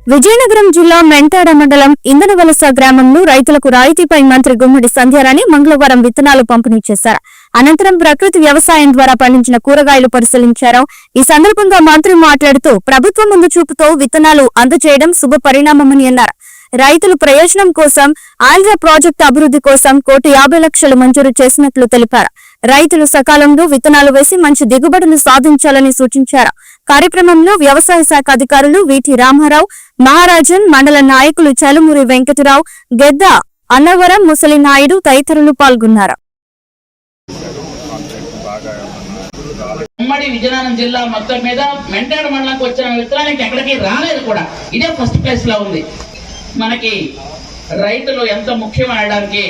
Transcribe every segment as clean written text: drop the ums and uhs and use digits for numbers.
విజయనగరం జిల్లా మెంటాడ మండలం ఇందనవలస గ్రామంలో రైతులకు రాయితీపై మంత్రి గుమ్మడి సంధ్యారాణి మంగళవారం విత్తనాలు పంపిణీ చేశారు. అనంతరం ప్రకృతి వ్యవసాయం ద్వారా పండించిన కూరగాయలు పరిశీలించారు. ఈ సందర్భంగా మంత్రి మాట్లాడుతూ ప్రభుత్వం ముందు చూపుతో విత్తనాలు అందజేయడం శుభ పరిణామమని అన్నారు. రైతుల ప్రయోజనం కోసం ఆంధ్ర ప్రాజెక్టు అభివృద్ధి కోసం 1,50,00,000 మంజూరు చేసినట్లు తెలిపారు. రైతులు సకాలంలో విత్తనాలు వేసి మంచి దిగుబడులు సాధించాలని సూచించారు. కార్యక్రమంలో వ్యవసాయ శాఖ అధికారులు వీటి రామారావు, మహారాజన్, మండల నాయకులు చలుమూరి వెంకటరావు, గెద్ద అన్నవరం, ముసలి నాయుడు తదితరులు పాల్గొన్నారు. ఉమ్మడి విజయనగరం జిల్లా మొత్తం మీద మెంటాడ మండలంకి వచ్చిన విత్తనానికి ఎక్కడికి రాలేదు కూడా. ఇదే ఫస్ట్ ప్లేస్ లో ఉంది. మనకి రైతులు ఎంత ముఖ్యం అనడానికి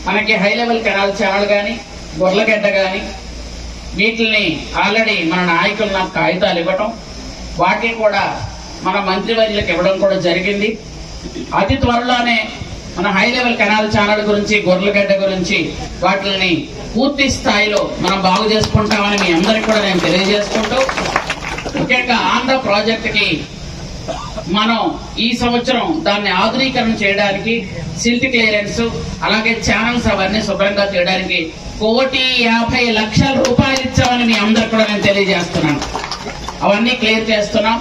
మనకి హై లెవెల్ కెనాల్ ఛానల్ కానీ, గొర్లగడ్డ కానీ వీటిని ఆల్రెడీ మన నాయకులు నాకు కాగితాలు ఇవ్వటం, వాటిని కూడా మన మంత్రివర్యులకు ఇవ్వడం కూడా జరిగింది. అతి త్వరలోనే మన హై లెవెల్ కెనాల్ ఛానల్ గురించి, గొర్లగడ్డ గురించి వాటిని పూర్తి స్థాయిలో మనం బాగు చేసుకుంటామని మీ అందరికి కూడా నేను తెలియజేసుకుంటూ, ముఖ్యంగా ఆంధ్ర ప్రాజెక్టుకి మనం ఈ సంవత్సరం దాన్ని ఆధునీకరణ చేయడానికి సిల్ట్ క్లియరెన్స్, అలాగే ఛానల్స్ అవన్నీ శుభ్రంగా చేయడానికి 1,50,00,000 రూపాయలు ఇచ్చామని మీ అందరికి కూడా నేను తెలియజేస్తున్నాను. అవన్నీ క్లియర్ చేస్తున్నాం.